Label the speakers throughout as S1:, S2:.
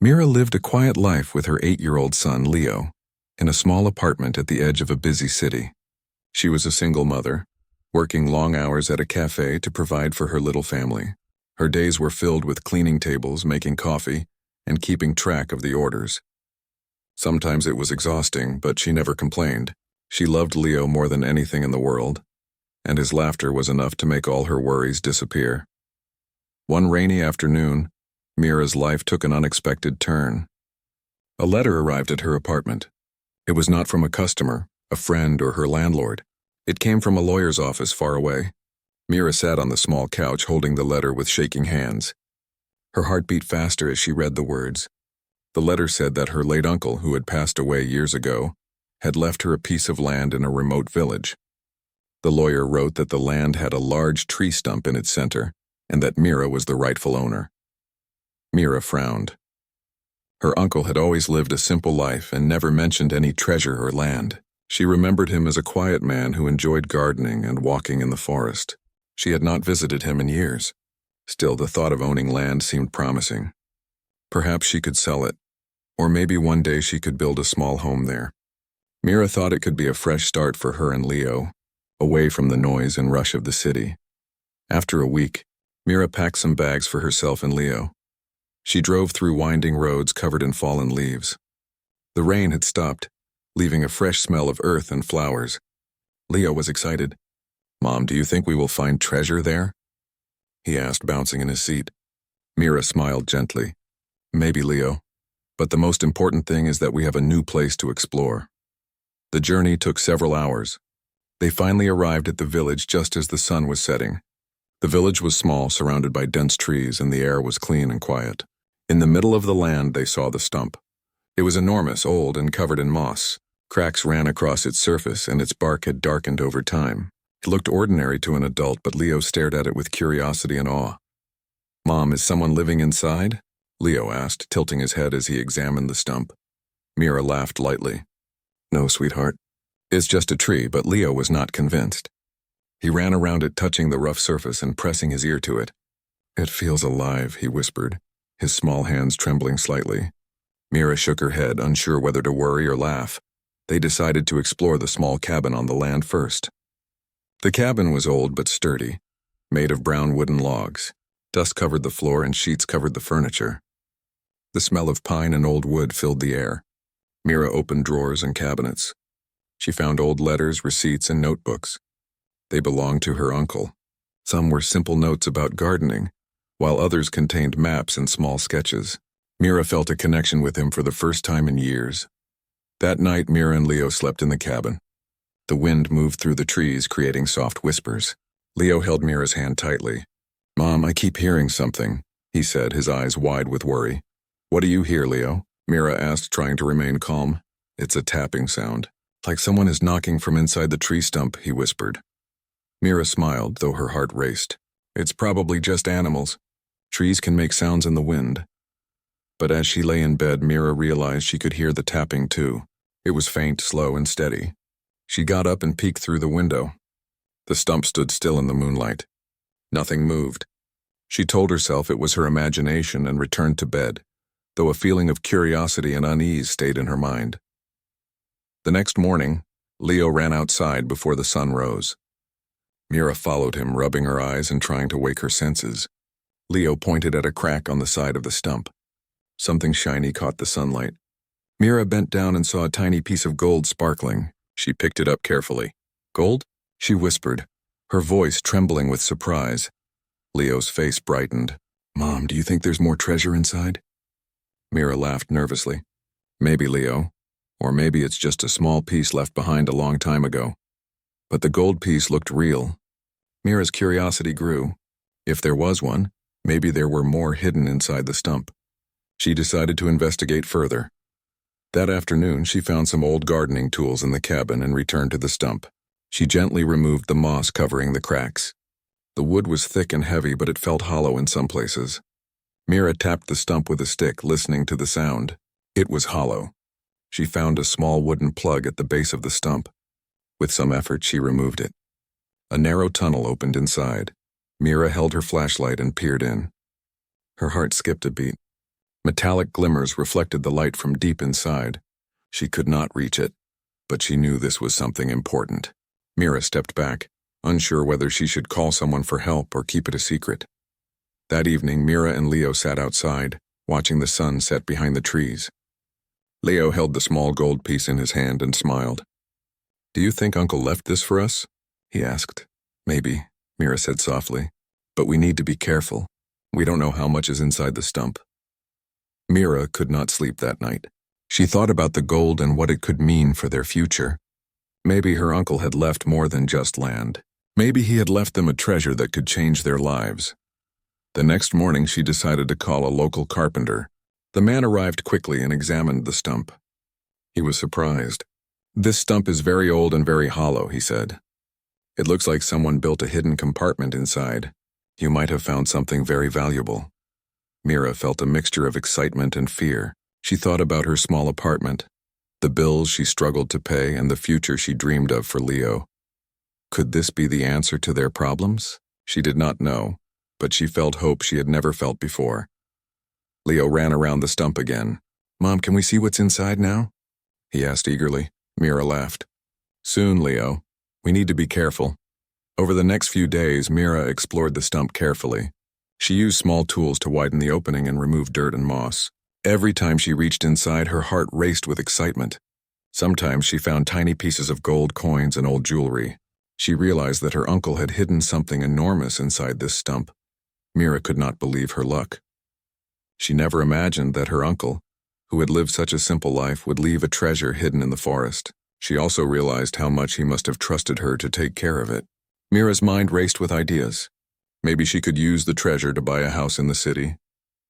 S1: Mira lived a quiet life with her 8-year-old son, Leo, in a small apartment at the edge of a busy city. She was a single mother, working long hours at a cafe to provide for her little family. Her days were filled with cleaning tables, making coffee, and keeping track of the orders. Sometimes it was exhausting, but she never complained. She loved Leo more than anything in the world, and his laughter was enough to make all her worries disappear. One rainy afternoon, Mira's life took an unexpected turn. A letter arrived at her apartment. It was not from a customer, a friend, or her landlord. It came from a lawyer's office far away. Mira sat on the small couch holding the letter with shaking hands. Her heart beat faster as she read the words. The letter said that her late uncle, who had passed away years ago, had left her a piece of land in a remote village. The lawyer wrote that the land had a large tree stump in its center, and that Mira was the rightful owner. Mira frowned. Her uncle had always lived a simple life and never mentioned any treasure or land. She remembered him as a quiet man who enjoyed gardening and walking in the forest. She had not visited him in years. Still, the thought of owning land seemed promising. Perhaps she could sell it, or maybe one day she could build a small home there. Mira thought it could be a fresh start for her and Leo, away from the noise and rush of the city. After a week, Mira packed some bags for herself and Leo. She drove through winding roads covered in fallen leaves. The rain had stopped, leaving a fresh smell of earth and flowers. Leo was excited. "Mom, do you think we will find treasure there?" he asked, bouncing in his seat. Mira smiled gently. "Maybe, Leo, but the most important thing is that we have a new place to explore." The journey took several hours. They finally arrived at the village just as the sun was setting. The village was small, surrounded by dense trees, and the air was clean and quiet. In the middle of the land, they saw the stump. It was enormous, old, and covered in moss. Cracks ran across its surface, and its bark had darkened over time. It looked ordinary to an adult, but Leo stared at it with curiosity and awe. "Mom, is someone living inside?" Leo asked, tilting his head as he examined the stump. Mira laughed lightly. "No, sweetheart. It's just a tree," but Leo was not convinced. He ran around it, touching the rough surface and pressing his ear to it. "It feels alive," he whispered, his small hands trembling slightly. Mira shook her head, unsure whether to worry or laugh. They decided to explore the small cabin on the land first. The cabin was old but sturdy, made of brown wooden logs. Dust covered the floor and sheets covered the furniture. The smell of pine and old wood filled the air. Mira opened drawers and cabinets. She found old letters, receipts, and notebooks. They belonged to her uncle. Some were simple notes about gardening, while others contained maps and small sketches. Mira felt a connection with him for the first time in years. That night, Mira and Leo slept in the cabin. The wind moved through the trees, creating soft whispers. Leo held Mira's hand tightly. "Mom, I keep hearing something," he said, his eyes wide with worry. "What do you hear, Leo?" Mira asked, trying to remain calm. "It's a tapping sound. Like someone is knocking from inside the tree stump," he whispered. Mira smiled, though her heart raced. "It's probably just animals. Trees can make sounds in the wind." But as she lay in bed, Mira realized she could hear the tapping too. It was faint, slow, and steady. She got up and peeked through the window. The stump stood still in the moonlight. Nothing moved. She told herself it was her imagination and returned to bed, though a feeling of curiosity and unease stayed in her mind. The next morning, Leo ran outside before the sun rose. Mira followed him, rubbing her eyes and trying to wake her senses. Leo pointed at a crack on the side of the stump. Something shiny caught the sunlight. Mira bent down and saw a tiny piece of gold sparkling. She picked it up carefully. "Gold?" she whispered, her voice trembling with surprise. Leo's face brightened. "Mom, do you think there's more treasure inside?" Mira laughed nervously. "Maybe, Leo. Or maybe it's just a small piece left behind a long time ago." But the gold piece looked real. Mira's curiosity grew. If there was one, maybe there were more hidden inside the stump. She decided to investigate further. That afternoon, she found some old gardening tools in the cabin and returned to the stump. She gently removed the moss covering the cracks. The wood was thick and heavy, but it felt hollow in some places. Mira tapped the stump with a stick, listening to the sound. It was hollow. She found a small wooden plug at the base of the stump. With some effort, she removed it. A narrow tunnel opened inside. Mira held her flashlight and peered in. Her heart skipped a beat. Metallic glimmers reflected the light from deep inside. She could not reach it, but she knew this was something important. Mira stepped back, unsure whether she should call someone for help or keep it a secret. That evening, Mira and Leo sat outside, watching the sun set behind the trees. Leo held the small gold piece in his hand and smiled. "Do you think Uncle left this for us?" he asked. "Maybe," Mira said softly. "But we need to be careful. We don't know how much is inside the stump." Mira could not sleep that night. She thought about the gold and what it could mean for their future. Maybe her uncle had left more than just land. Maybe he had left them a treasure that could change their lives. The next morning, she decided to call a local carpenter. The man arrived quickly and examined the stump. He was surprised. "This stump is very old and very hollow," he said. "It looks like someone built a hidden compartment inside. You might have found something very valuable." Mira felt a mixture of excitement and fear. She thought about her small apartment, the bills she struggled to pay, and the future she dreamed of for Leo. Could this be the answer to their problems? She did not know, but she felt hope she had never felt before. Leo ran around the stump again. "Mom, can we see what's inside now?" he asked eagerly. Mira laughed. "Soon, Leo. We need to be careful." Over the next few days, Mira explored the stump carefully. She used small tools to widen the opening and remove dirt and moss. Every time she reached inside, her heart raced with excitement. Sometimes she found tiny pieces of gold coins and old jewelry. She realized that her uncle had hidden something enormous inside this stump. Mira could not believe her luck. She never imagined that her uncle, who had lived such a simple life, would leave a treasure hidden in the forest. She also realized how much he must have trusted her to take care of it. Mira's mind raced with ideas. Maybe she could use the treasure to buy a house in the city,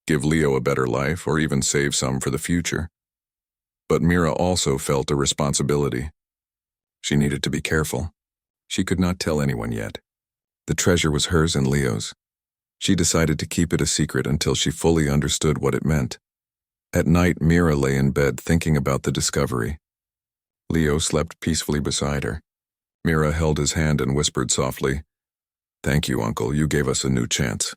S1: give Leo a better life, or even save some for the future. But Mira also felt a responsibility. She needed to be careful. She could not tell anyone yet. The treasure was hers and Leo's. She decided to keep it a secret until she fully understood what it meant. At night, Mira lay in bed thinking about the discovery. Leo slept peacefully beside her. Mira held his hand and whispered softly, "Thank you, Uncle. You gave us a new chance."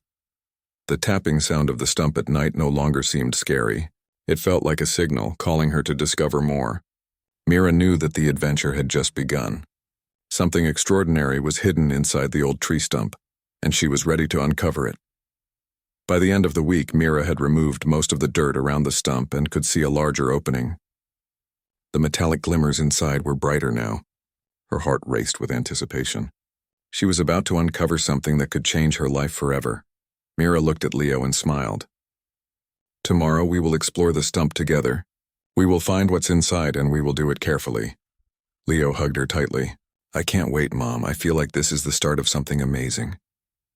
S1: The tapping sound of the stump at night no longer seemed scary. It felt like a signal, calling her to discover more. Mira knew that the adventure had just begun. Something extraordinary was hidden inside the old tree stump, and she was ready to uncover it. By the end of the week, Mira had removed most of the dirt around the stump and could see a larger opening. The metallic glimmers inside were brighter now. Her heart raced with anticipation. She was about to uncover something that could change her life forever. Mira looked at Leo and smiled. "Tomorrow we will explore the stump together. We will find what's inside and we will do it carefully." Leo hugged her tightly. "I can't wait, Mom. I feel like this is the start of something amazing."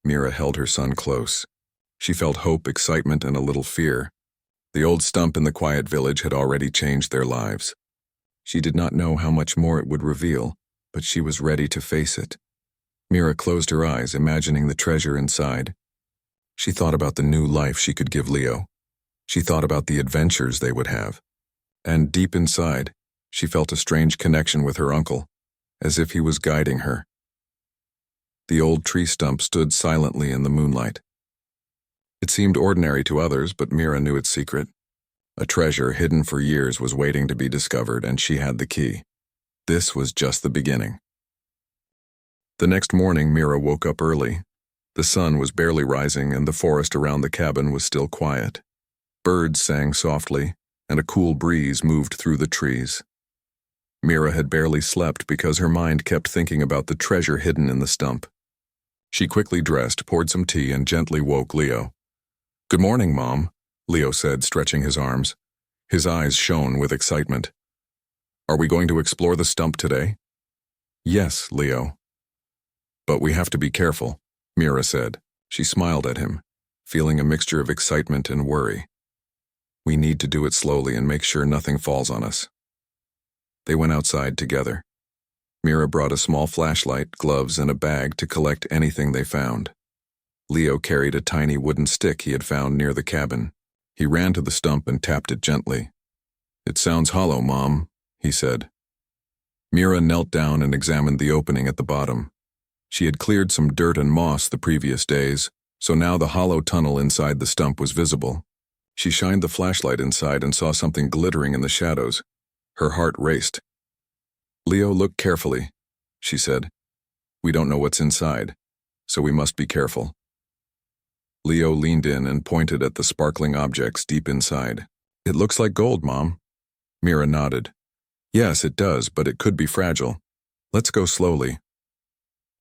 S1: Mira held her son close. She felt hope, excitement, and a little fear. The old stump in the quiet village had already changed their lives. She did not know how much more it would reveal, but she was ready to face it. Mira closed her eyes, imagining the treasure inside. She thought about the new life she could give Leo. She thought about the adventures they would have. And deep inside, she felt a strange connection with her uncle, as if he was guiding her. The old tree stump stood silently in the moonlight. It seemed ordinary to others, but Mira knew its secret. A treasure hidden for years was waiting to be discovered, and she had the key. This was just the beginning. The next morning, Mira woke up early. The sun was barely rising, and the forest around the cabin was still quiet. Birds sang softly, and a cool breeze moved through the trees. Mira had barely slept because her mind kept thinking about the treasure hidden in the stump. She quickly dressed, poured some tea, and gently woke Leo. "Good morning, Mom," Leo said, stretching his arms. His eyes shone with excitement. "Are we going to explore the stump today?" "Yes, Leo." "But we have to be careful," Mira said. She smiled at him, feeling a mixture of excitement and worry. "We need to do it slowly and make sure nothing falls on us." They went outside together. Mira brought a small flashlight, gloves, and a bag to collect anything they found. Leo carried a tiny wooden stick he had found near the cabin. He ran to the stump and tapped it gently. "It sounds hollow, Mom," he said. Mira knelt down and examined the opening at the bottom. She had cleared some dirt and moss the previous days, so now the hollow tunnel inside the stump was visible. She shined the flashlight inside and saw something glittering in the shadows. Her heart raced. "Leo, look carefully," she said. "We don't know what's inside, so we must be careful." Leo leaned in and pointed at the sparkling objects deep inside. "It looks like gold, Mom." Mira nodded. "Yes, it does, but it could be fragile. Let's go slowly."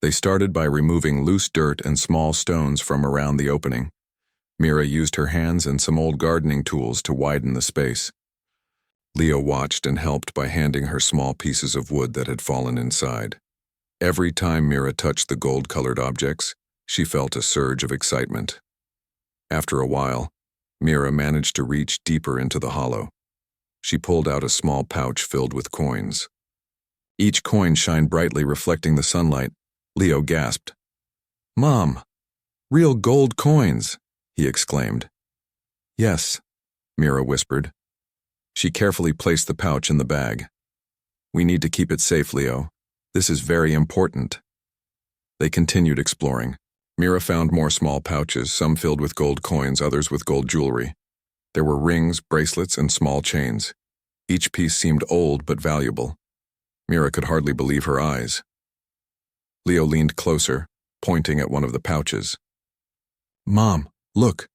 S1: They started by removing loose dirt and small stones from around the opening. Mira used her hands and some old gardening tools to widen the space. Leo watched and helped by handing her small pieces of wood that had fallen inside. Every time Mira touched the gold-colored objects, she felt a surge of excitement. After a while, Mira managed to reach deeper into the hollow. She pulled out a small pouch filled with coins. Each coin shined brightly, reflecting the sunlight. Leo gasped. "Mom, real gold coins!" he exclaimed. "Yes," Mira whispered. She carefully placed the pouch in the bag. "We need to keep it safe, Leo. This is very important." They continued exploring. Mira found more small pouches, some filled with gold coins, others with gold jewelry. There were rings, bracelets, and small chains. Each piece seemed old but valuable. Mira could hardly believe her eyes. Leo leaned closer, pointing at one of the pouches. "Mom, look,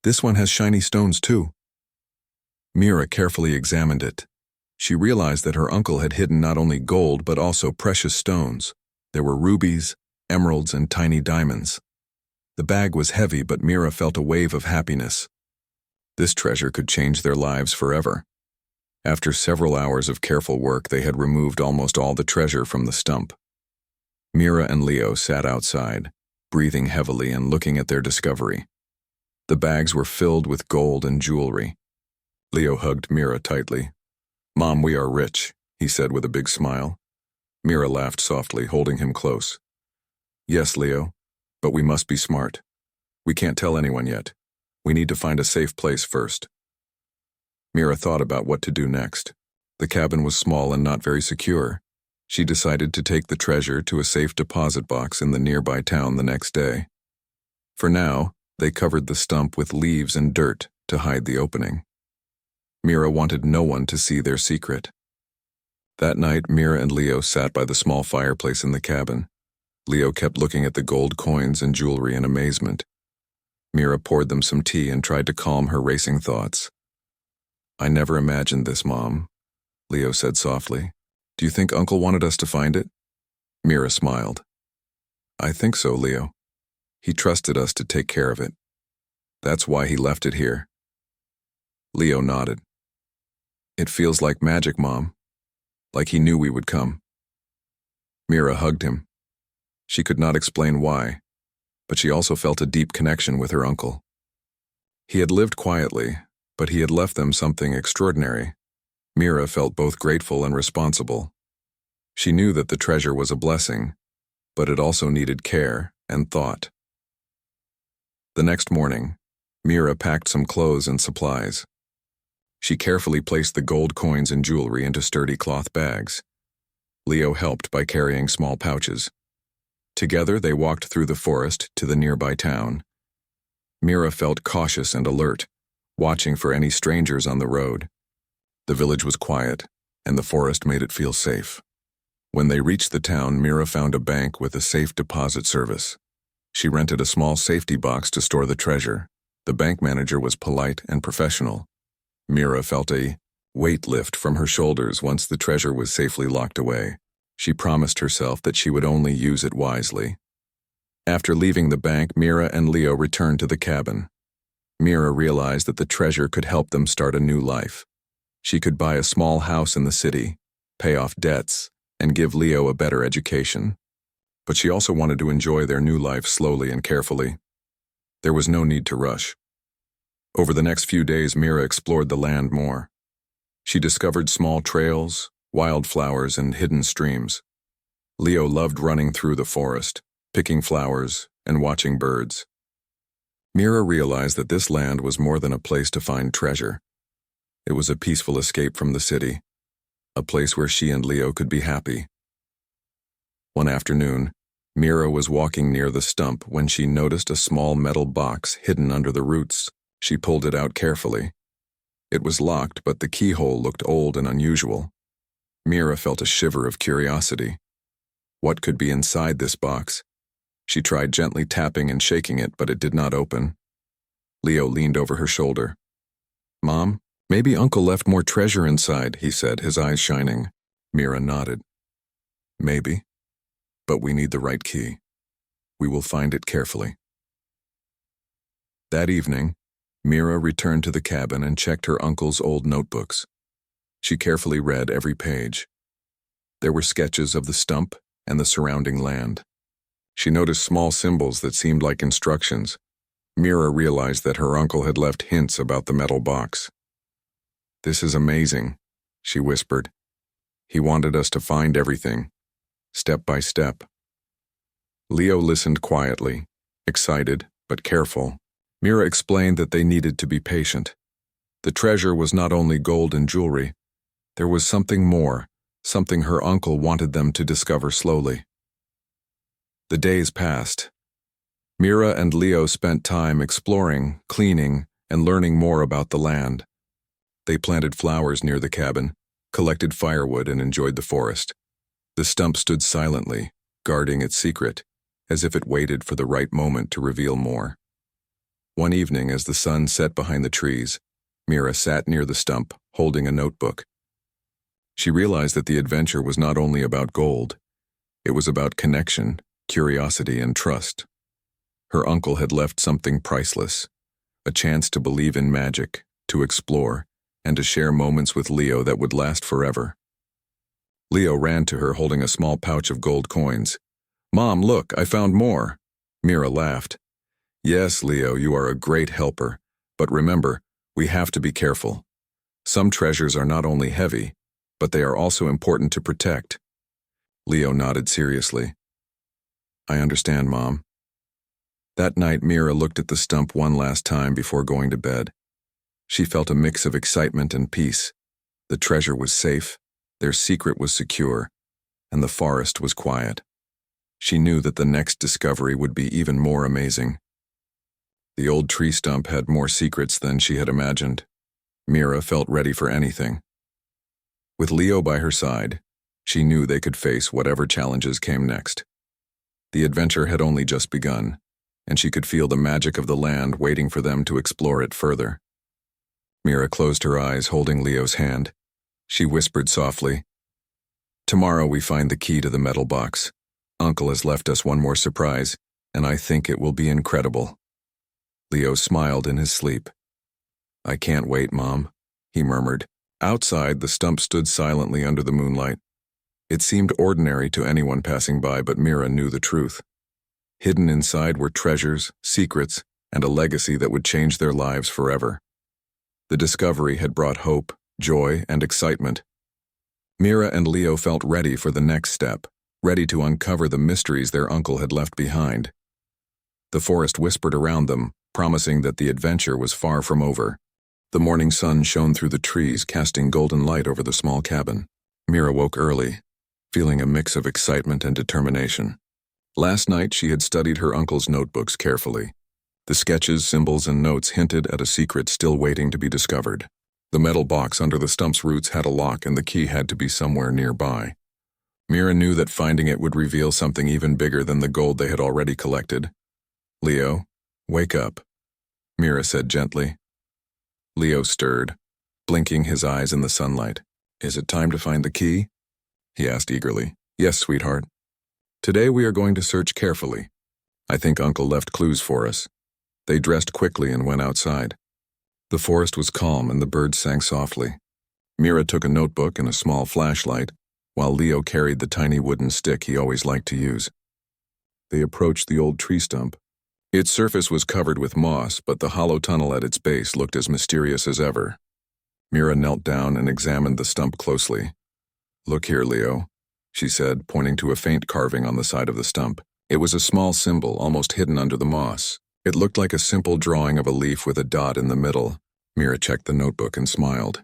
S1: this one has shiny stones too." Mira carefully examined it. She realized that her uncle had hidden not only gold but also precious stones. There were rubies, emeralds, and tiny diamonds. The bag was heavy, but Mira felt a wave of happiness. This treasure could change their lives forever. After several hours of careful work, they had removed almost all the treasure from the stump. Mira and Leo sat outside, breathing heavily and looking at their discovery. The bags were filled with gold and jewelry. Leo hugged Mira tightly. "Mom, we are rich," he said with a big smile. Mira laughed softly, holding him close. "Yes, Leo, but we must be smart. We can't tell anyone yet. We need to find a safe place first." Mira thought about what to do next. The cabin was small and not very secure. She decided to take the treasure to a safe deposit box in the nearby town the next day. For now, they covered the stump with leaves and dirt to hide the opening. Mira wanted no one to see their secret. That night, Mira and Leo sat by the small fireplace in the cabin. Leo kept looking at the gold coins and jewelry in amazement. Mira poured them some tea and tried to calm her racing thoughts. "I never imagined this, Mom," Leo said softly. "Do you think Uncle wanted us to find it?" Mira smiled. "I think so, Leo. He trusted us to take care of it. That's why he left it here." Leo nodded. "It feels like magic, Mom. Like he knew we would come." Mira hugged him. She could not explain why, but she also felt a deep connection with her uncle. He had lived quietly, but he had left them something extraordinary. Mira felt both grateful and responsible. She knew that the treasure was a blessing, but it also needed care and thought. The next morning, Mira packed some clothes and supplies. She carefully placed the gold coins and jewelry into sturdy cloth bags. Leo helped by carrying small pouches. Together, they walked through the forest to the nearby town. Mira felt cautious and alert, watching for any strangers on the road. The village was quiet, and the forest made it feel safe. When they reached the town, Mira found a bank with a safe deposit service. She rented a small safety box to store the treasure. The bank manager was polite and professional. Mira felt a weight lift from her shoulders once the treasure was safely locked away. She promised herself that she would only use it wisely. After leaving the bank, Mira and Leo returned to the cabin. Mira realized that the treasure could help them start a new life. She could buy a small house in the city, pay off debts, and give Leo a better education. But she also wanted to enjoy their new life slowly and carefully. There was no need to rush. Over the next few days, Mira explored the land more. She discovered small trails, wildflowers, and hidden streams. Leo loved running through the forest, picking flowers, and watching birds. Mira realized that this land was more than a place to find treasure. It was a peaceful escape from the city, a place where she and Leo could be happy. One afternoon, Mira was walking near the stump when she noticed a small metal box hidden under the roots. She pulled it out carefully. It was locked, but the keyhole looked old and unusual. Mira felt a shiver of curiosity. What could be inside this box? She tried gently tapping and shaking it, but it did not open. Leo leaned over her shoulder. "Mom, maybe Uncle left more treasure inside," he said, his eyes shining. Mira nodded. "Maybe. But we need the right key. We will find it carefully." That evening, Mira returned to the cabin and checked her uncle's old notebooks. She carefully read every page. There were sketches of the stump and the surrounding land. She noticed small symbols that seemed like instructions. Mira realized that her uncle had left hints about the metal box. "This is amazing," she whispered. "He wanted us to find everything, step by step." Leo listened quietly, excited but careful. Mira explained that they needed to be patient. The treasure was not only gold and jewelry. There was something more, something her uncle wanted them to discover slowly. The days passed. Mira and Leo spent time exploring, cleaning, and learning more about the land. They planted flowers near the cabin, collected firewood, and enjoyed the forest. The stump stood silently, guarding its secret, as if it waited for the right moment to reveal more. One evening, as the sun set behind the trees, Mira sat near the stump, holding a notebook. She realized that the adventure was not only about gold. It was about connection, curiosity, and trust. Her uncle had left something priceless, a chance to believe in magic, to explore, and to share moments with Leo that would last forever. Leo ran to her holding a small pouch of gold coins. "Mom, look, I found more." Mira laughed. "Yes, Leo, you are a great helper, but remember, we have to be careful. Some treasures are not only heavy, but they are also important to protect." Leo nodded seriously. "I understand, Mom." That night, Mira looked at the stump one last time before going to bed. She felt a mix of excitement and peace. The treasure was safe, their secret was secure, and the forest was quiet. She knew that the next discovery would be even more amazing. The old tree stump had more secrets than she had imagined. Mira felt ready for anything. With Leo by her side, she knew they could face whatever challenges came next. The adventure had only just begun, and she could feel the magic of the land waiting for them to explore it further. Mira closed her eyes, holding Leo's hand. She whispered softly, "Tomorrow we find the key to the metal box. Uncle has left us one more surprise, and I think it will be incredible." Leo smiled in his sleep. "I can't wait, Mom," he murmured. Outside, the stump stood silently under the moonlight. It seemed ordinary to anyone passing by, but Mira knew the truth. Hidden inside were treasures, secrets, and a legacy that would change their lives forever. The discovery had brought hope, joy, and excitement. Mira and Leo felt ready for the next step, ready to uncover the mysteries their uncle had left behind. The forest whispered around them, promising that the adventure was far from over. The morning sun shone through the trees, casting golden light over the small cabin. Mira woke early, feeling a mix of excitement and determination. Last night she had studied her uncle's notebooks carefully. The sketches, symbols, and notes hinted at a secret still waiting to be discovered. The metal box under the stump's roots had a lock, and the key had to be somewhere nearby. Mira knew that finding it would reveal something even bigger than the gold they had already collected. "Leo, wake up," Mira said gently. Leo stirred, blinking his eyes in the sunlight. "Is it time to find the key?" he asked eagerly. "Yes, sweetheart. Today we are going to search carefully. I think Uncle left clues for us." They dressed quickly and went outside. The forest was calm and the birds sang softly. Mira took a notebook and a small flashlight, while Leo carried the tiny wooden stick he always liked to use. They approached the old tree stump. Its surface was covered with moss, but the hollow tunnel at its base looked as mysterious as ever. Mira knelt down and examined the stump closely. "Look here, Leo," she said, pointing to a faint carving on the side of the stump. It was a small symbol, almost hidden under the moss. It looked like a simple drawing of a leaf with a dot in the middle. Mira checked the notebook and smiled.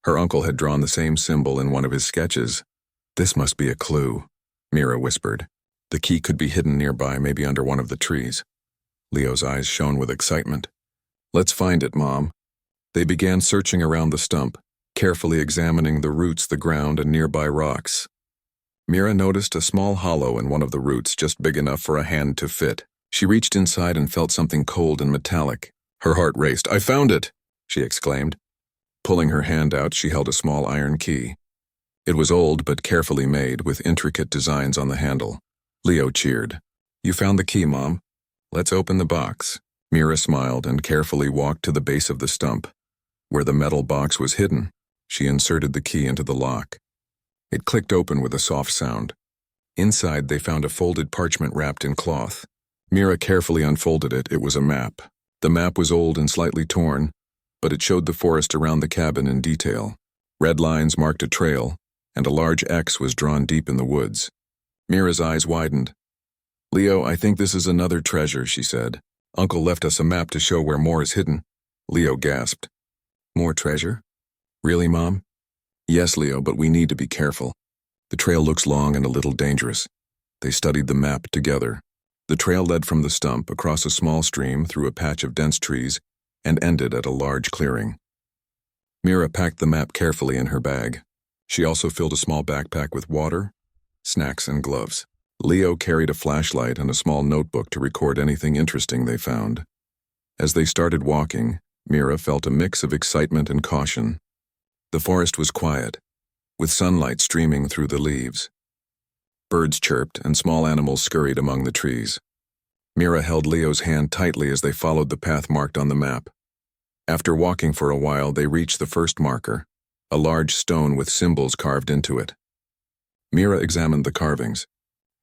S1: Her uncle had drawn the same symbol in one of his sketches. "This must be a clue," Mira whispered. "The key could be hidden nearby, maybe under one of the trees." Leo's eyes shone with excitement. Let's find it, Mom. They began searching around the stump, carefully examining the roots, the ground, and nearby rocks. Mira noticed a small hollow in one of the roots, just big enough for a hand to fit. She reached inside and felt something cold and metallic. Her heart raced. "I found it!" she exclaimed. Pulling her hand out, she held a small iron key. It was old but carefully made, with intricate designs on the handle. Leo cheered. "You found the key, Mom. Let's open the box." Mira smiled and carefully walked to the base of the stump. Where the metal box was hidden, she inserted the key into the lock. It clicked open with a soft sound. Inside, they found a folded parchment wrapped in cloth. Mira carefully unfolded it. It was a map. The map was old and slightly torn, but it showed the forest around the cabin in detail. Red lines marked a trail, and a large X was drawn deep in the woods. Mira's eyes widened. "Leo, I think this is another treasure," she said. "Uncle left us a map to show where more is hidden." Leo gasped. "More treasure? Really, Mom?" "Yes, Leo, but we need to be careful. The trail looks long and a little dangerous." They studied the map together. The trail led from the stump across a small stream through a patch of dense trees and ended at a large clearing. Mira packed the map carefully in her bag. She also filled a small backpack with water, snacks, and gloves. Leo carried a flashlight and a small notebook to record anything interesting they found. As they started walking, Mira felt a mix of excitement and caution. The forest was quiet, with sunlight streaming through the leaves. Birds chirped and small animals scurried among the trees. Mira held Leo's hand tightly as they followed the path marked on the map. After walking for a while, they reached the first marker, a large stone with symbols carved into it. Mira examined the carvings.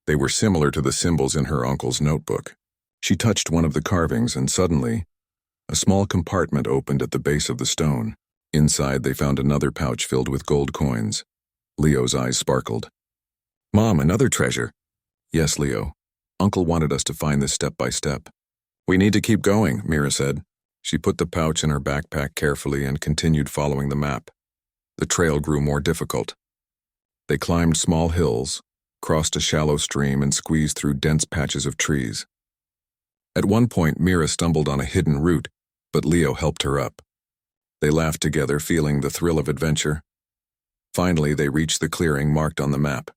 S1: They were similar to the symbols in her uncle's notebook. She touched one of the carvings and suddenly, a small compartment opened at the base of the stone. Inside, they found another pouch filled with gold coins. Leo's eyes sparkled. "Mom, another treasure." "Yes, Leo. Uncle wanted us to find this step by step." "We need to keep going," Mira said. She put the pouch in her backpack carefully and continued following the map. The trail grew more difficult. They climbed small hills, crossed a shallow stream, and squeezed through dense patches of trees. At one point, Mira stumbled on a hidden route, but Leo helped her up. They laughed together, feeling the thrill of adventure. Finally, they reached the clearing marked on the map.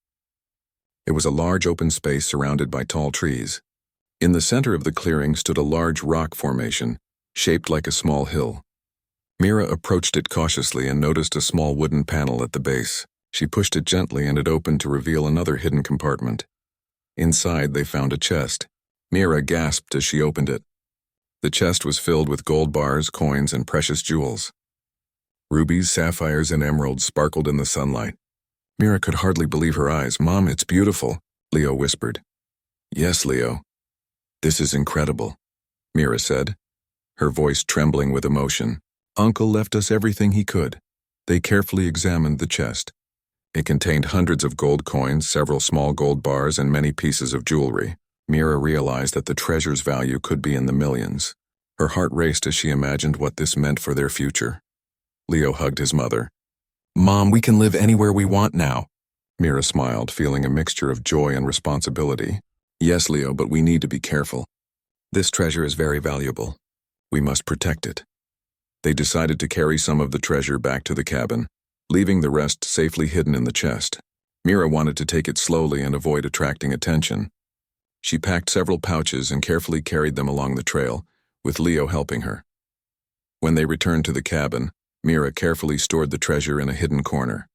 S1: It was a large open space surrounded by tall trees. In the center of the clearing stood a large rock formation, shaped like a small hill. Mira approached it cautiously and noticed a small wooden panel at the base. She pushed it gently and it opened to reveal another hidden compartment. Inside, they found a chest. Mira gasped as she opened it. The chest was filled with gold bars, coins, and precious jewels. Rubies, sapphires, and emeralds sparkled in the sunlight. Mira could hardly believe her eyes. "Mom, it's beautiful," Leo whispered. "Yes, Leo. This is incredible," Mira said, her voice trembling with emotion. "Uncle left us everything he could." They carefully examined the chest. It contained hundreds of gold coins, several small gold bars, and many pieces of jewelry. Mira realized that the treasure's value could be in the millions. Her heart raced as she imagined what this meant for their future. Leo hugged his mother. "Mom, we can live anywhere we want now." Mira smiled, feeling a mixture of joy and responsibility. "Yes, Leo, but we need to be careful. This treasure is very valuable. We must protect it." They decided to carry some of the treasure back to the cabin, leaving the rest safely hidden in the chest. Mira wanted to take it slowly and avoid attracting attention. She packed several pouches and carefully carried them along the trail, with Leo helping her. When they returned to the cabin, Mira carefully stored the treasure in a hidden corner.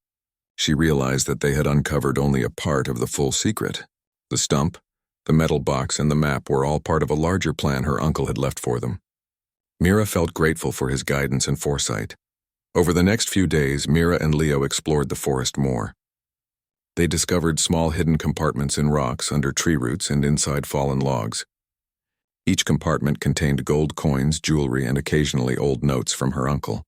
S1: She realized that they had uncovered only a part of the full secret. The stump, the metal box, and the map were all part of a larger plan her uncle had left for them. Mira felt grateful for his guidance and foresight. Over the next few days, Mira and Leo explored the forest more. They discovered small hidden compartments in rocks, under tree roots, and inside fallen logs. Each compartment contained gold coins, jewelry, and occasionally old notes from her uncle.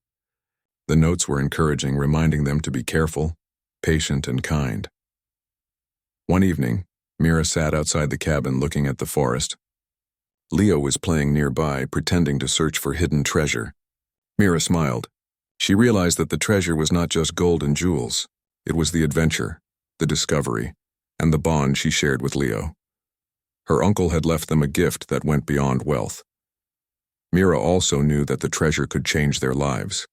S1: The notes were encouraging, reminding them to be careful, patient, and kind. One evening, Mira sat outside the cabin looking at the forest. Leo was playing nearby, pretending to search for hidden treasure. Mira smiled. She realized that the treasure was not just gold and jewels. It was the adventure, the discovery, and the bond she shared with Leo. Her uncle had left them a gift that went beyond wealth. Mira also knew that the treasure could change their lives.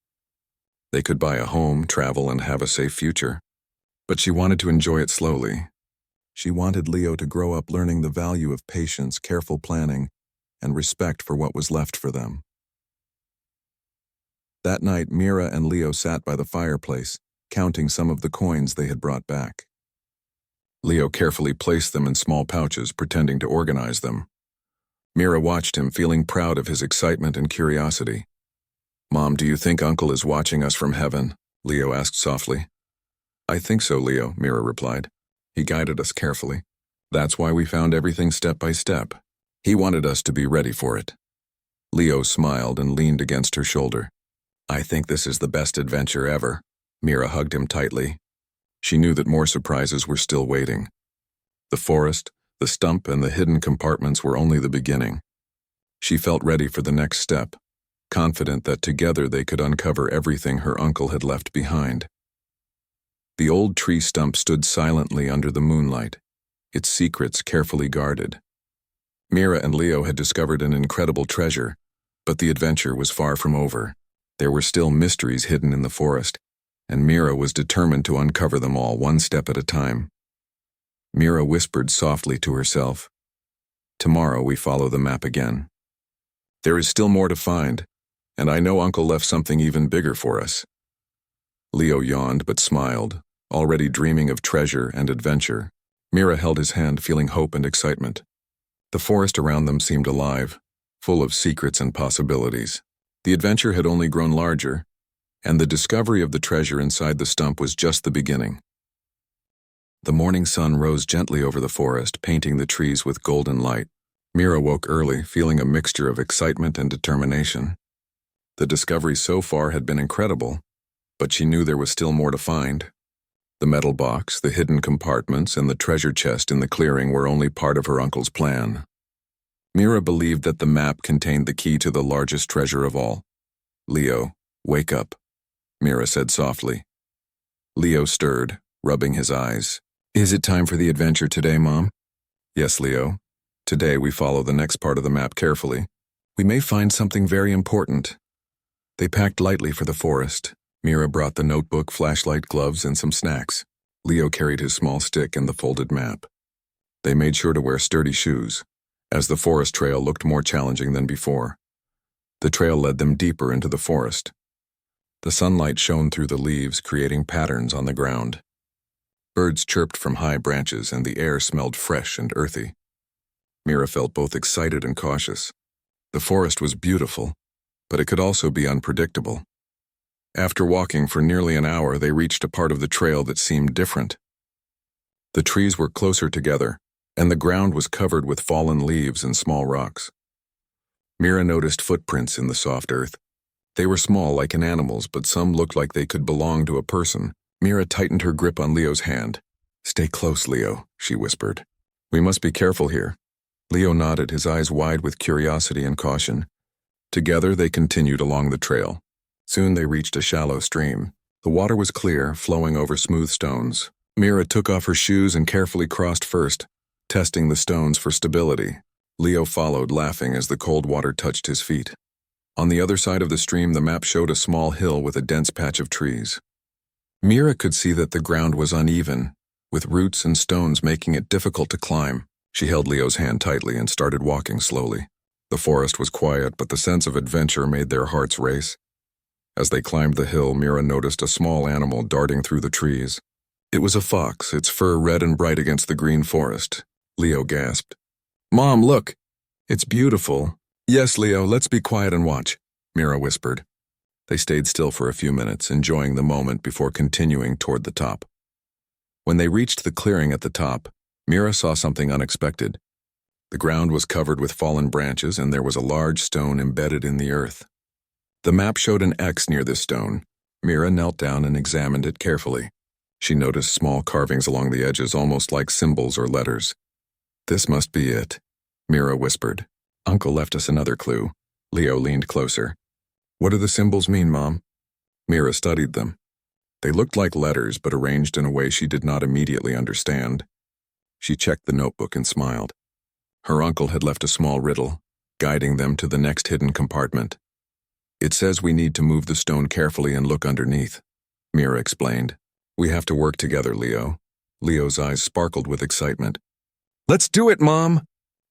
S1: They could buy a home, travel, and have a safe future. But she wanted to enjoy it slowly. She wanted Leo to grow up learning the value of patience, careful planning, and respect for what was left for them. That night, Mira and Leo sat by the fireplace, counting some of the coins they had brought back. Leo carefully placed them in small pouches, pretending to organize them. Mira watched him, feeling proud of his excitement and curiosity. "Mom, do you think Uncle is watching us from heaven?" Leo asked softly. "I think so, Leo," Mira replied. "He guided us carefully. That's why we found everything step by step. He wanted us to be ready for it." Leo smiled and leaned against her shoulder. "I think this is the best adventure ever." Mira hugged him tightly. She knew that more surprises were still waiting. The forest, the stump, and the hidden compartments were only the beginning. She felt ready for the next step, confident that together they could uncover everything her uncle had left behind. The old tree stump stood silently under the moonlight, its secrets carefully guarded. Mira and Leo had discovered an incredible treasure, but the adventure was far from over. There were still mysteries hidden in the forest, and Mira was determined to uncover them all, one step at a time. Mira whispered softly to herself, "Tomorrow we follow the map again. There is still more to find, and I know Uncle left something even bigger for us." Leo yawned but smiled, already dreaming of treasure and adventure. Mira held his hand, feeling hope and excitement. The forest around them seemed alive, full of secrets and possibilities. The adventure had only grown larger, and the discovery of the treasure inside the stump was just the beginning. The morning sun rose gently over the forest, painting the trees with golden light. Mira woke early, feeling a mixture of excitement and determination. The discovery so far had been incredible, but she knew there was still more to find. The metal box, the hidden compartments, and the treasure chest in the clearing were only part of her uncle's plan. Mira believed that the map contained the key to the largest treasure of all. "Leo, wake up," Mira said softly. Leo stirred, rubbing his eyes. "Is it time for the adventure today, Mom?" "Yes, Leo. Today we follow the next part of the map carefully. We may find something very important." They packed lightly for the forest. Mira brought the notebook, flashlight, gloves, and some snacks. Leo carried his small stick and the folded map. They made sure to wear sturdy shoes, as the forest trail looked more challenging than before. The trail led them deeper into the forest. The sunlight shone through the leaves, creating patterns on the ground. Birds chirped from high branches, and the air smelled fresh and earthy. Mira felt both excited and cautious. The forest was beautiful, but it could also be unpredictable. After walking for nearly an hour, they reached a part of the trail that seemed different. The trees were closer together, and the ground was covered with fallen leaves and small rocks. Mira noticed footprints in the soft earth. They were small, like an animal's, but some looked like they could belong to a person. Mira tightened her grip on Leo's hand. "Stay close, Leo," she whispered. "We must be careful here." Leo nodded, his eyes wide with curiosity and caution. Together they continued along the trail. Soon they reached a shallow stream. The water was clear, flowing over smooth stones. Mira took off her shoes and carefully crossed first, testing the stones for stability. Leo followed, laughing as the cold water touched his feet. On the other side of the stream, the map showed a small hill with a dense patch of trees. Mira could see that the ground was uneven, with roots and stones making it difficult to climb. She held Leo's hand tightly and started walking slowly. The forest was quiet, but the sense of adventure made their hearts race. As they climbed the hill, Mira noticed a small animal darting through the trees. It was a fox, its fur red and bright against the green forest. Leo gasped. "Mom, look! It's beautiful." "Yes, Leo, let's be quiet and watch," Mira whispered. They stayed still for a few minutes, enjoying the moment before continuing toward the top. When they reached the clearing at the top, Mira saw something unexpected. The ground was covered with fallen branches, and there was a large stone embedded in the earth. The map showed an X near this stone. Mira knelt down and examined it carefully. She noticed small carvings along the edges, almost like symbols or letters. "This must be it," Mira whispered. "Uncle left us another clue." Leo leaned closer. "What do the symbols mean, Mom?" Mira studied them. They looked like letters, but arranged in a way she did not immediately understand. She checked the notebook and smiled. Her uncle had left a small riddle, guiding them to the next hidden compartment. "It says we need to move the stone carefully and look underneath," Mira explained. "We have to work together, Leo." Leo's eyes sparkled with excitement. "Let's do it, Mom!"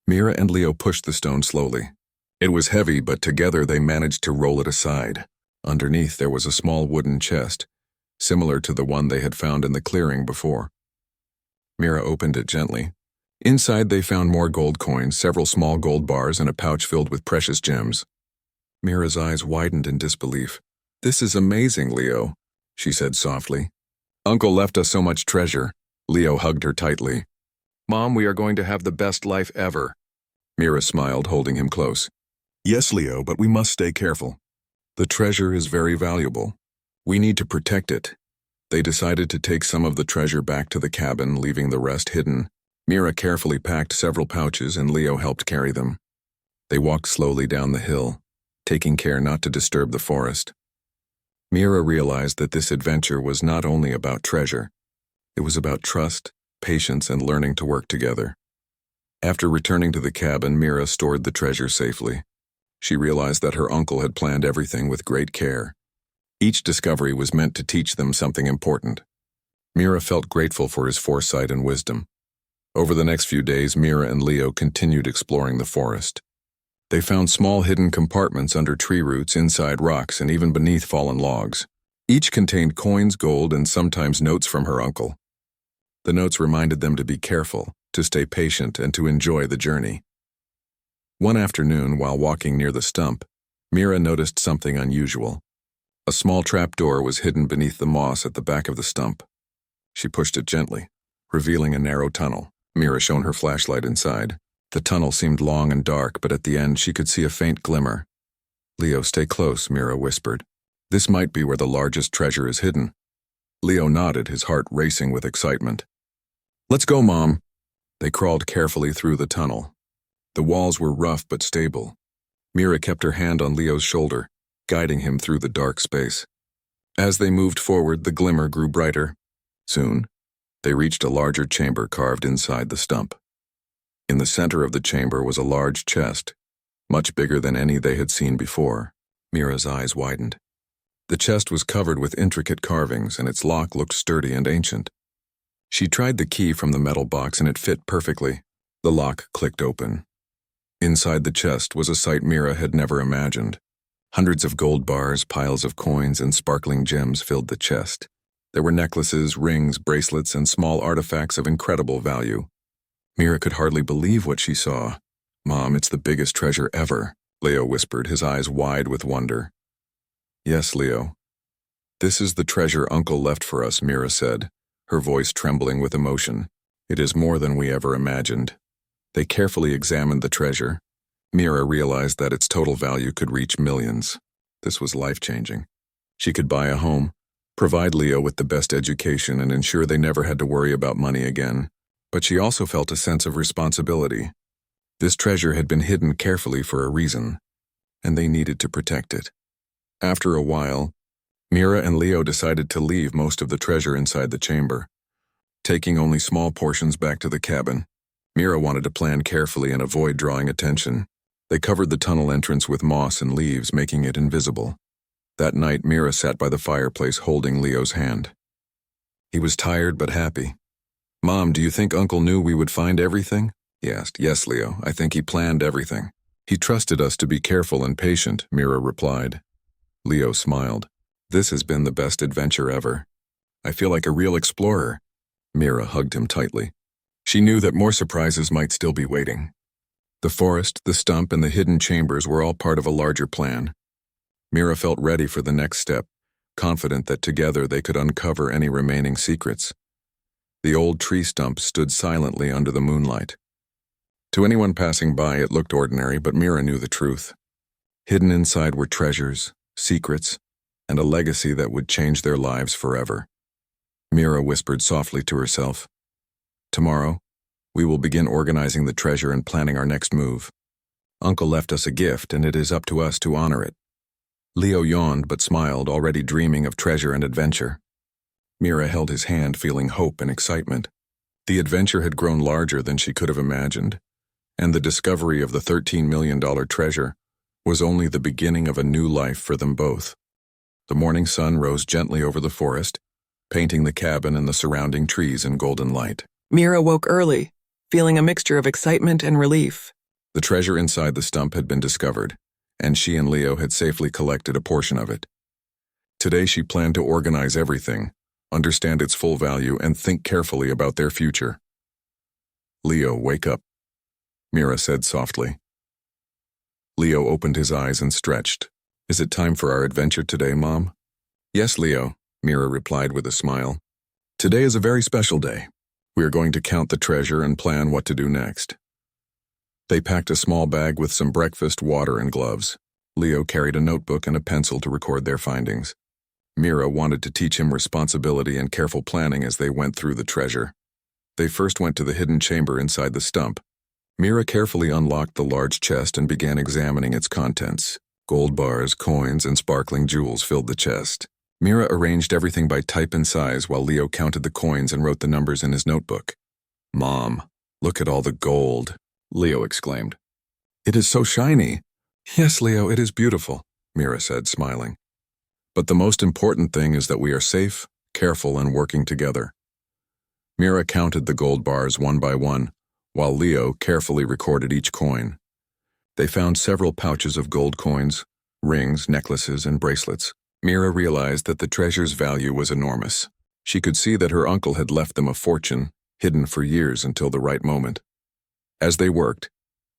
S1: Mira and Leo pushed the stone slowly. It was heavy, but together they managed to roll it aside. Underneath there was a small wooden chest, similar to the one they had found in the clearing before. Mira opened it gently. Inside they found more gold coins, several small gold bars, and a pouch filled with precious gems. Mira's eyes widened in disbelief. "This is amazing, Leo," she said softly. "Uncle left us so much treasure." Leo hugged her tightly. "Mom, we are going to have the best life ever." Mira smiled, holding him close. "Yes, Leo, but we must stay careful. The treasure is very valuable. We need to protect it." They decided to take some of the treasure back to the cabin, leaving the rest hidden. Mira carefully packed several pouches and Leo helped carry them. They walked slowly down the hill, taking care not to disturb the forest. Mira realized that this adventure was not only about treasure. It was about trust, patience, and learning to work together. After returning to the cabin, Mira stored the treasure safely. She realized that her uncle had planned everything with great care. Each discovery was meant to teach them something important. Mira felt grateful for his foresight and wisdom. Over the next few days, Mira and Leo continued exploring the forest. They found small hidden compartments under tree roots, inside rocks, and even beneath fallen logs. Each contained coins, gold, and sometimes notes from her uncle. The notes reminded them to be careful, to stay patient, and to enjoy the journey. One afternoon, while walking near the stump, Mira noticed something unusual. A small trapdoor was hidden beneath the moss at the back of the stump. She pushed it gently, revealing a narrow tunnel. Mira shone her flashlight inside. The tunnel seemed long and dark, but at the end she could see a faint glimmer. "Leo, stay close," Mira whispered. "This might be where the largest treasure is hidden." Leo nodded, his heart racing with excitement. "Let's go, Mom." They crawled carefully through the tunnel. The walls were rough but stable. Mira kept her hand on Leo's shoulder, guiding him through the dark space. As they moved forward, the glimmer grew brighter. Soon, they reached a larger chamber carved inside the stump. In the center of the chamber was a large chest, much bigger than any they had seen before. Mira's eyes widened. The chest was covered with intricate carvings, and its lock looked sturdy and ancient. She tried the key from the metal box, and it fit perfectly. The lock clicked open. Inside the chest was a sight Mira had never imagined. Hundreds of gold bars, piles of coins, and sparkling gems filled the chest. There were necklaces, rings, bracelets, and small artifacts of incredible value. Mira could hardly believe what she saw. "Mom, it's the biggest treasure ever," Leo whispered, his eyes wide with wonder. "Yes, Leo. This is the treasure Uncle left for us," Mira said, her voice trembling with emotion. "It is more than we ever imagined." They carefully examined the treasure. Mira realized that its total value could reach millions. This was life-changing. She could buy a home, provide Leo with the best education, and ensure they never had to worry about money again. But she also felt a sense of responsibility. This treasure had been hidden carefully for a reason, and they needed to protect it. After a while, Mira and Leo decided to leave most of the treasure inside the chamber, taking only small portions back to the cabin. Mira wanted to plan carefully and avoid drawing attention. They covered the tunnel entrance with moss and leaves, making it invisible. That night, Mira sat by the fireplace holding Leo's hand. He was tired but happy. "Mom, do you think Uncle knew we would find everything?" he asked. "Yes, Leo, I think he planned everything. He trusted us to be careful and patient," Mira replied. Leo smiled. "This has been the best adventure ever. I feel like a real explorer." Mira hugged him tightly. She knew that more surprises might still be waiting. The forest, the stump, and the hidden chambers were all part of a larger plan. Mira felt ready for the next step, confident that together they could uncover any remaining secrets. The old tree stump stood silently under the moonlight. To anyone passing by, it looked ordinary, but Mira knew the truth. Hidden inside were treasures, secrets, and a legacy that would change their lives forever. Mira whispered softly to herself, "Tomorrow, we will begin organizing the treasure and planning our next move. Uncle left us a gift, and it is up to us to honor it." Leo yawned but smiled, already dreaming of treasure and adventure. Mira held his hand, feeling hope and excitement. The adventure had grown larger than she could have imagined. and the discovery of the $13 million treasure was only the beginning of a new life for them both. The morning sun rose gently over the forest, painting the cabin and the surrounding trees in golden light.
S2: Mira woke early, feeling a mixture of excitement and relief.
S1: The treasure inside the stump had been discovered, and she and Leo had safely collected a portion of it. Today she planned to organize everything, understand its full value, and think carefully about their future. "Leo, wake up," Mira said softly. Leo opened his eyes and stretched. "Is it time for our adventure today, Mom?" "Yes, Leo," Mira replied with a smile. "Today is a very special day. We are going to count the treasure and plan what to do next." They packed a small bag with some breakfast, water, and gloves. Leo carried a notebook and a pencil to record their findings. Mira wanted to teach him responsibility and careful planning as they went through the treasure. They first went to the hidden chamber inside the stump. Mira carefully unlocked the large chest and began examining its contents. Gold bars, coins, and sparkling jewels filled the chest. Mira arranged everything by type and size while Leo counted the coins and wrote the numbers in his notebook. "Mom, look at all the gold," Leo exclaimed. "It is so shiny." "Yes, Leo, it is beautiful," Mira said, smiling. "But the most important thing is that we are safe, careful, and working together." Mira counted the gold bars one by one, while Leo carefully recorded each coin. They found several pouches of gold coins, rings, necklaces, and bracelets. Mira realized that the treasure's value was enormous. She could see that her uncle had left them a fortune, hidden for years until the right moment. As they worked,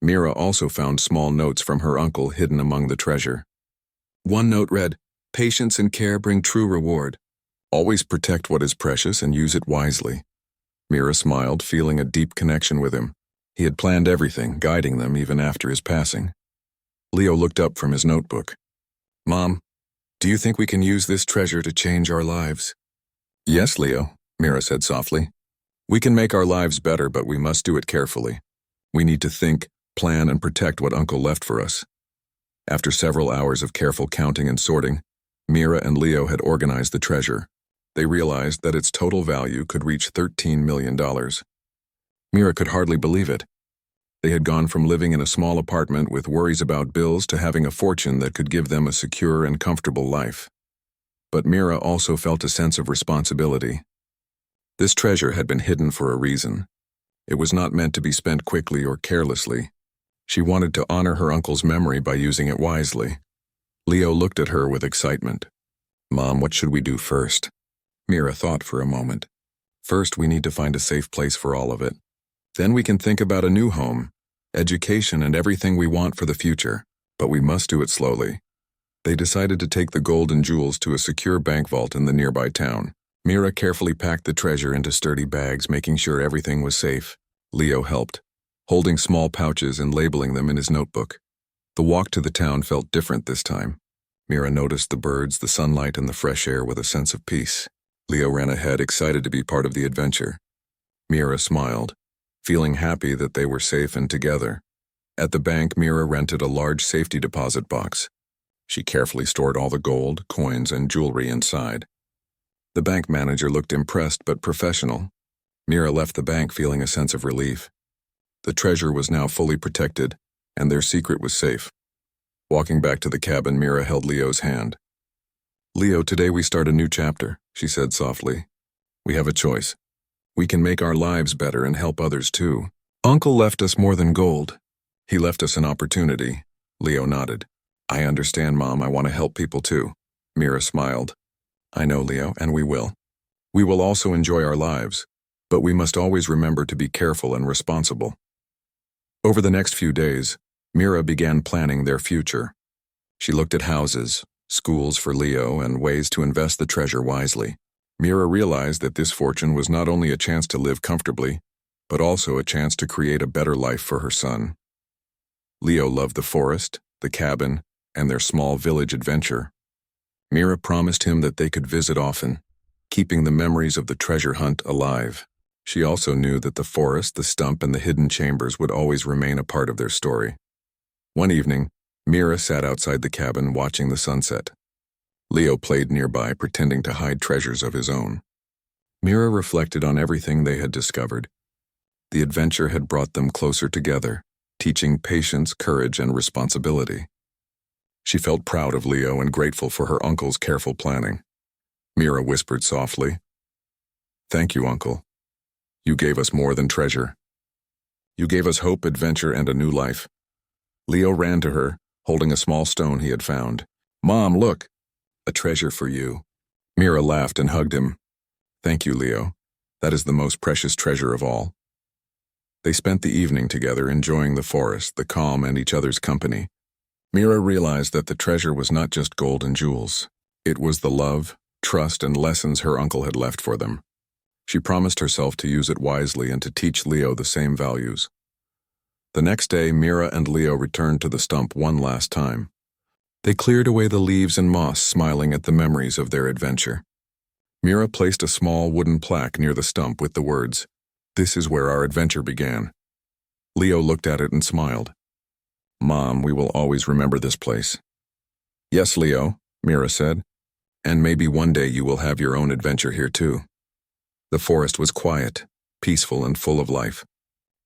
S1: Mira also found small notes from her uncle hidden among the treasure. One note read, "Patience and care bring true reward. Always protect what is precious and use it wisely." Mira smiled, feeling a deep connection with him. He had planned everything, guiding them even after his passing. Leo looked up from his notebook. "Mom, do you think we can use this treasure to change our lives?" "Yes, Leo," Mira said softly. "We can make our lives better, but we must do it carefully. We need to think, plan, and protect what Uncle left for us." After several hours of careful counting and sorting, Mira and Leo had organized the treasure. They realized that its total value could reach $13 million. Mira could hardly believe it. They had gone from living in a small apartment with worries about bills to having a fortune that could give them a secure and comfortable life. But Mira also felt a sense of responsibility. This treasure had been hidden for a reason. It was not meant to be spent quickly or carelessly. She wanted to honor her uncle's memory by using it wisely. Leo looked at her with excitement. "Mom, what should we do first?" Mira thought for a moment. "First, we need to find a safe place for all of it. Then we can think about a new home, education, and everything we want for the future, but we must do it slowly." They decided to take the gold and jewels to a secure bank vault in the nearby town. Mira carefully packed the treasure into sturdy bags, making sure everything was safe. Leo helped, holding small pouches and labeling them in his notebook. The walk to the town felt different this time. Mira noticed the birds, the sunlight, and the fresh air with a sense of peace. Leo ran ahead, excited to be part of the adventure. Mira smiled, feeling happy that they were safe and together. At the bank, Mira rented a large safety deposit box. She carefully stored all the gold, coins, and jewelry inside. The bank manager looked impressed but professional. Mira left the bank feeling a sense of relief. The treasure was now fully protected, and their secret was safe. Walking back to the cabin, Mira held Leo's hand. "Leo, today we start a new chapter," she said softly. "We have a choice. We can make our lives better and help others too. Uncle left us more than gold. He left us an opportunity." Leo nodded. "I understand, Mom. I want to help people too." Mira smiled. "I know, Leo, and we will. We will also enjoy our lives, but we must always remember to be careful and responsible." Over the next few days, Mira began planning their future. She looked at houses, schools for Leo, and ways to invest the treasure wisely. Mira realized that this fortune was not only a chance to live comfortably, but also a chance to create a better life for her son. Leo loved the forest, the cabin, and their small village adventure. Mira promised him that they could visit often, keeping the memories of the treasure hunt alive. She also knew that the forest, the stump, and the hidden chambers would always remain a part of their story. One evening, Mira sat outside the cabin watching the sunset. Leo played nearby, pretending to hide treasures of his own. Mira reflected on everything they had discovered. The adventure had brought them closer together, teaching patience, courage, and responsibility. She felt proud of Leo and grateful for her uncle's careful planning. Mira whispered softly, "Thank you, Uncle. You gave us more than treasure. You gave us hope, adventure, and a new life." Leo ran to her, holding a small stone he had found. "Mom, look! A treasure for you." Mira laughed and hugged him. "Thank you, Leo. That is the most precious treasure of all." They spent the evening together, enjoying the forest, the calm, and each other's company. Mira realized that the treasure was not just gold and jewels. It was the love, trust, and lessons her uncle had left for them. She promised herself to use it wisely and to teach Leo the same values. The next day, Mira and Leo returned to the stump one last time. They cleared away the leaves and moss, smiling at the memories of their adventure. Mira placed a small wooden plaque near the stump with the words, "This is where our adventure began." Leo looked at it and smiled. "Mom, we will always remember this place." "Yes, Leo," Mira said, "and maybe one day you will have your own adventure here too." The forest was quiet, peaceful, and full of life.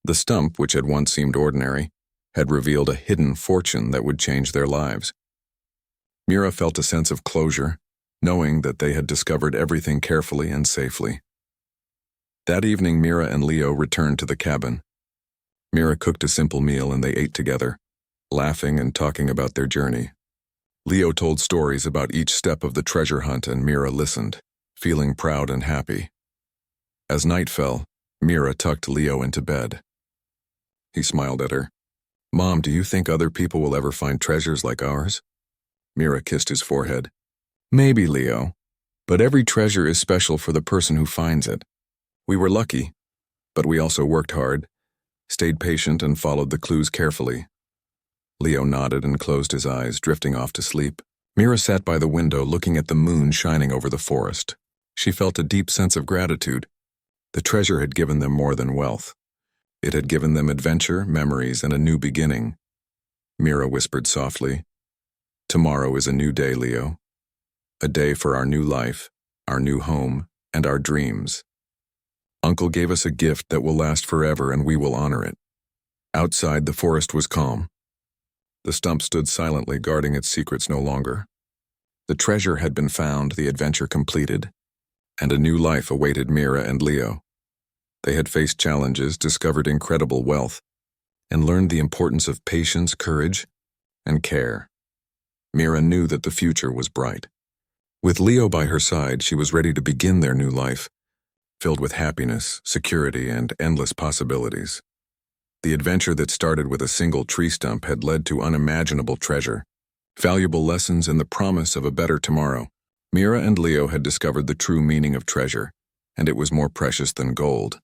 S1: The stump, which had once seemed ordinary, had revealed a hidden fortune that would change their lives. Mira felt a sense of closure, knowing that they had discovered everything carefully and safely. That evening, Mira and Leo returned to the cabin. Mira cooked a simple meal and they ate together, laughing and talking about their journey. Leo told stories about each step of the treasure hunt and Mira listened, feeling proud and happy. As night fell, Mira tucked Leo into bed. He smiled at her. "Mom, do you think other people will ever find treasures like ours?" Mira kissed his forehead. "Maybe, Leo, but every treasure is special for the person who finds it. We were lucky, but we also worked hard, stayed patient, and followed the clues carefully." Leo nodded and closed his eyes, drifting off to sleep. Mira sat by the window looking at the moon shining over the forest. She felt a deep sense of gratitude. The treasure had given them more than wealth. It had given them adventure, memories, and a new beginning. Mira whispered softly, "Tomorrow is a new day, Leo. A day for our new life, our new home, and our dreams. Uncle gave us a gift that will last forever and we will honor it." Outside, the forest was calm. The stump stood silently, guarding its secrets no longer. The treasure had been found, the adventure completed, and a new life awaited Mira and Leo. They had faced challenges, discovered incredible wealth, and learned the importance of patience, courage, and care. Mira knew that the future was bright. With Leo by her side, she was ready to begin their new life, filled with happiness, security, and endless possibilities. The adventure that started with a single tree stump had led to unimaginable treasure, valuable lessons, and the promise of a better tomorrow. Mira and Leo had discovered the true meaning of treasure, and it was more precious than gold.